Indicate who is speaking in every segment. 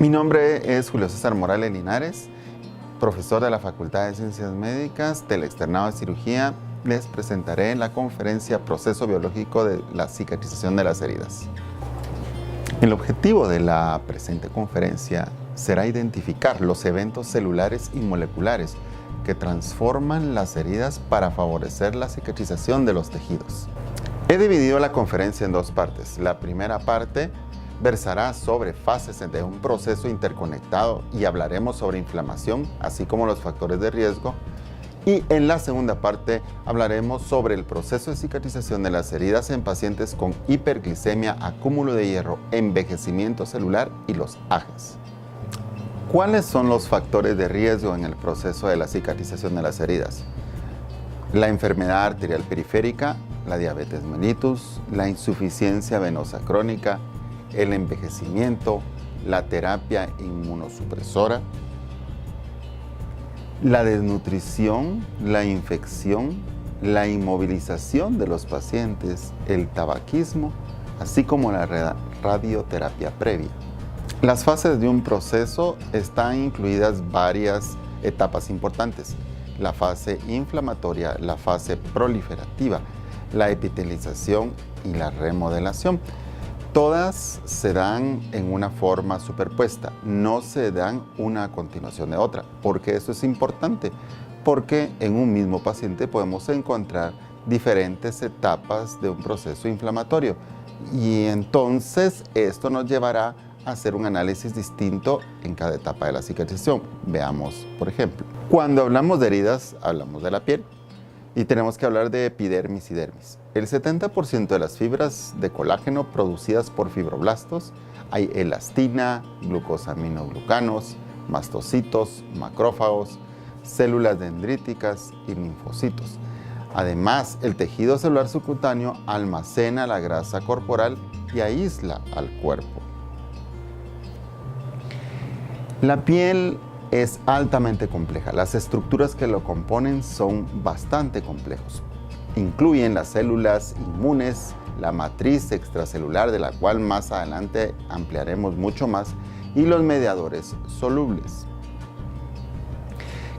Speaker 1: Mi nombre es Julio César Morales Linares, profesor de la Facultad de Ciencias Médicas del Externado de Cirugía. Les presentaré la conferencia Proceso Biológico de la Cicatrización de las Heridas. El objetivo de la presente conferencia será identificar los eventos celulares y moleculares que transforman las heridas para favorecer la cicatrización de los tejidos. He dividido la conferencia en dos partes. La primera parte versará sobre fases de un proceso interconectado y hablaremos sobre inflamación, así como los factores de riesgo. Y en la segunda parte hablaremos sobre el proceso de cicatrización de las heridas en pacientes con hiperglicemia, acúmulo de hierro, envejecimiento celular y los AGEs. ¿Cuáles son los factores de riesgo en el proceso de la cicatrización de las heridas? La enfermedad arterial periférica, la diabetes mellitus, la insuficiencia venosa crónica, el envejecimiento, la terapia inmunosupresora, la desnutrición, la infección, la inmovilización de los pacientes, el tabaquismo, así como la radioterapia previa. Las fases de un proceso están incluidas varias etapas importantes: la fase inflamatoria, la fase proliferativa, la epitelización y la remodelación. Todas se dan en una forma superpuesta, no se dan una a continuación de otra. ¿Por qué eso es importante? Porque en un mismo paciente podemos encontrar diferentes etapas de un proceso inflamatorio y entonces esto nos llevará a hacer un análisis distinto en cada etapa de la cicatrización. Veamos, por ejemplo, cuando hablamos de heridas, hablamos de la piel y tenemos que hablar de epidermis y dermis. El 70% de las fibras de colágeno producidas por fibroblastos, hay elastina, glucosaminoglucanos, mastocitos, macrófagos, células dendríticas y linfocitos. Además, el tejido celular subcutáneo almacena la grasa corporal y aísla al cuerpo. La piel es altamente compleja. Las estructuras que lo componen son bastante complejos. Incluyen las células inmunes, la matriz extracelular, de la cual más adelante ampliaremos mucho más, y los mediadores solubles.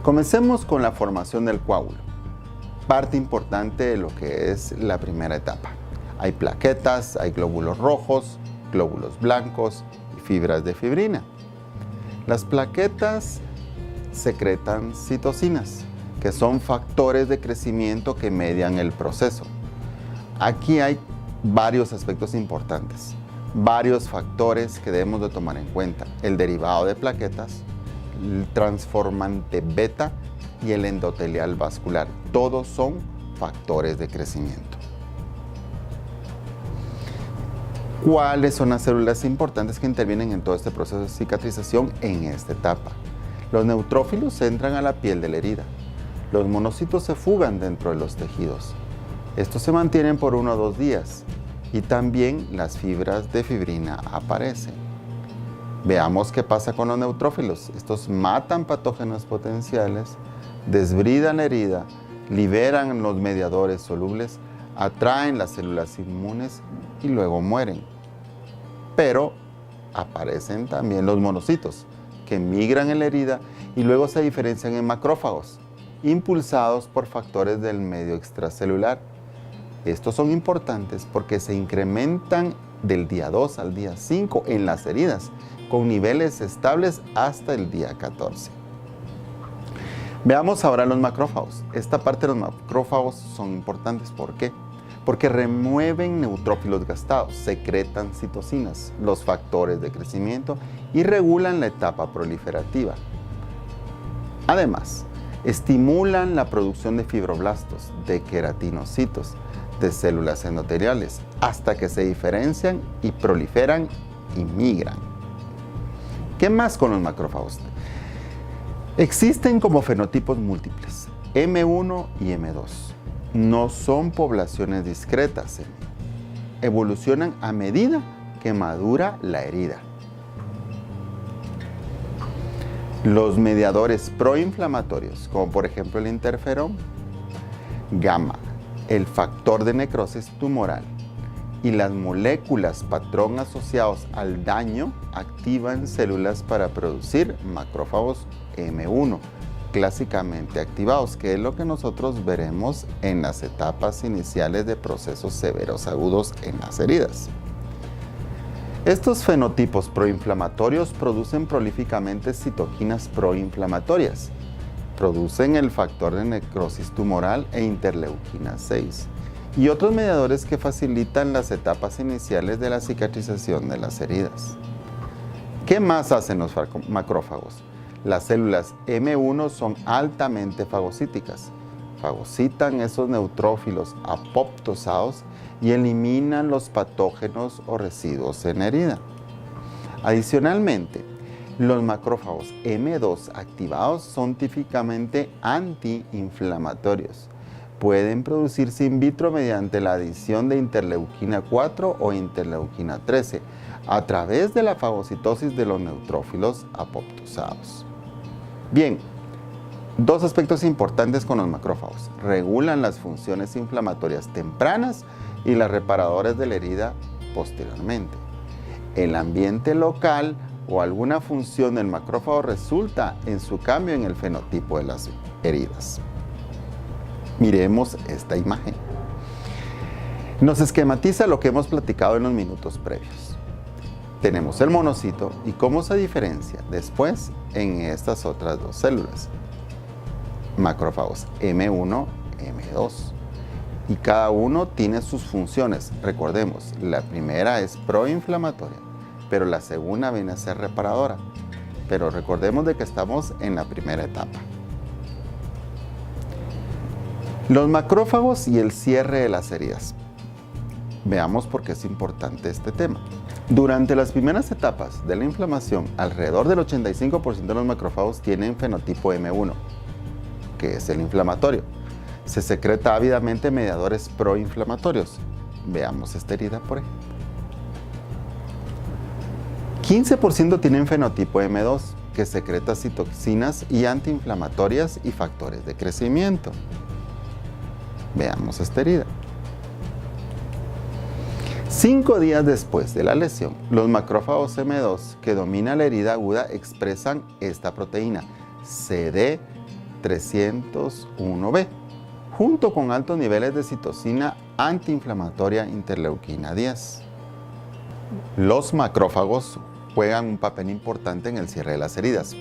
Speaker 1: Comencemos con la formación del coágulo, parte importante de lo que es la primera etapa. Hay plaquetas, hay glóbulos rojos, glóbulos blancos y fibras de fibrina. Las plaquetas secretan citocinas, que son factores de crecimiento que median el proceso. Aquí hay varios aspectos importantes, varios factores que debemos de tomar en cuenta: el derivado de plaquetas, el transformante beta y el endotelial vascular. Todos son factores de crecimiento. ¿Cuáles son las células importantes que intervienen en todo este proceso de cicatrización en esta etapa? Los neutrófilos entran a la piel de la herida. Los monocitos se fugan dentro de los tejidos. Estos se mantienen por 1 o 2 días y también las fibras de fibrina aparecen. Veamos qué pasa con los neutrófilos. Estos matan patógenos potenciales, desbridan la herida, liberan los mediadores solubles, atraen las células inmunes y luego mueren. Pero aparecen también los monocitos, que migran en la herida y luego se diferencian en macrófagos, impulsados por factores del medio extracelular. Estos son importantes porque se incrementan del día 2 al día 5 en las heridas, con niveles estables hasta el día 14. Veamos ahora los macrófagos. Esta parte de los macrófagos son importantes. ¿Por qué? Porque remueven neutrófilos gastados, secretan citocinas, los factores de crecimiento y regulan la etapa proliferativa. Además, estimulan la producción de fibroblastos, de queratinocitos, de células endoteliales, hasta que se diferencian y proliferan y migran. ¿Qué más con los macrófagos? Existen como fenotipos múltiples, M1 y M2. No son poblaciones discretas, evolucionan a medida que madura la herida. Los mediadores proinflamatorios, como por ejemplo el interferón gamma, el factor de necrosis tumoral y las moléculas patrón asociados al daño activan células para producir macrófagos M1, clásicamente activados, que es lo que nosotros veremos en las etapas iniciales de procesos severos agudos en las heridas. Estos fenotipos proinflamatorios producen prolíficamente citoquinas proinflamatorias, producen el factor de necrosis tumoral e interleuquina 6 y otros mediadores que facilitan las etapas iniciales de la cicatrización de las heridas. ¿Qué más hacen los macrófagos? Las células M1 son altamente fagocíticas. Fagocitan esos neutrófilos apoptosados y eliminan los patógenos o residuos en herida. Adicionalmente, los macrófagos M2 activados son típicamente antiinflamatorios. Pueden producirse in vitro mediante la adición de interleuquina 4 o interleuquina 13 a través de la fagocitosis de los neutrófilos apoptosados. Bien, dos aspectos importantes con los macrófagos. Regulan las funciones inflamatorias tempranas y las reparadoras de la herida posteriormente. El ambiente local o alguna función del macrófago resulta en su cambio en el fenotipo de las heridas. Miremos esta imagen. Nos esquematiza lo que hemos platicado en los minutos previos. Tenemos el monocito y cómo se diferencia después en estas otras dos células. Macrófagos M1, M2. Y cada uno tiene sus funciones. Recordemos, la primera es proinflamatoria, pero la segunda viene a ser reparadora. Pero recordemos de que estamos en la primera etapa. Los macrófagos y el cierre de las heridas. Veamos por qué es importante este tema. Durante las primeras etapas de la inflamación, alrededor del 85% de los macrófagos tienen fenotipo M1, que es el inflamatorio. Se secreta ávidamente mediadores proinflamatorios. Veamos esta herida, por ejemplo. 15% tienen fenotipo M2, que secreta citoquinas y antiinflamatorias y factores de crecimiento. Veamos esta herida. 5 días después de la lesión, los macrófagos M2 que dominan la herida aguda expresan esta proteína, CD301B, junto con altos niveles de citocina antiinflamatoria interleuquina 10. Los macrófagos juegan un papel importante en el cierre de las heridas,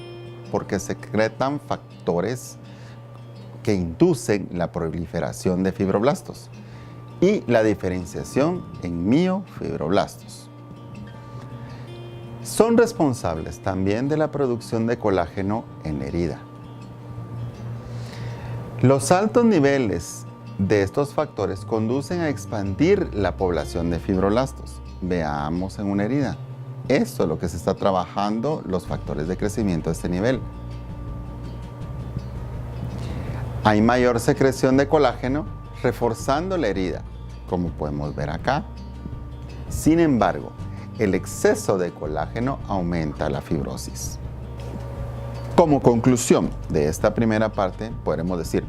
Speaker 1: porque secretan factores que inducen la proliferación de fibroblastos y la diferenciación en miofibroblastos. Son responsables también de la producción de colágeno en la herida. Los altos niveles de estos factores conducen a expandir la población de fibroblastos. Veamos en una herida. Esto es lo que se está trabajando, los factores de crecimiento a este nivel. Hay mayor secreción de colágeno, reforzando la herida, como podemos ver acá. Sin embargo, el exceso de colágeno aumenta la fibrosis. Como conclusión de esta primera parte, podremos decir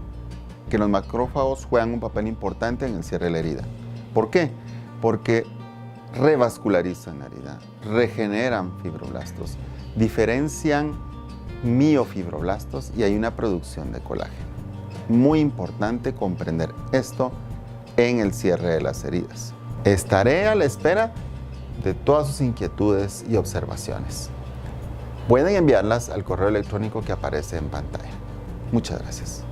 Speaker 1: que los macrófagos juegan un papel importante en el cierre de la herida. ¿Por qué? Porque revascularizan la herida, regeneran fibroblastos, diferencian miofibroblastos y hay una producción de colágeno. Muy importante comprender esto en el cierre de las heridas. Estaré a la espera de todas sus inquietudes y observaciones. Pueden enviarlas al correo electrónico que aparece en pantalla. Muchas gracias.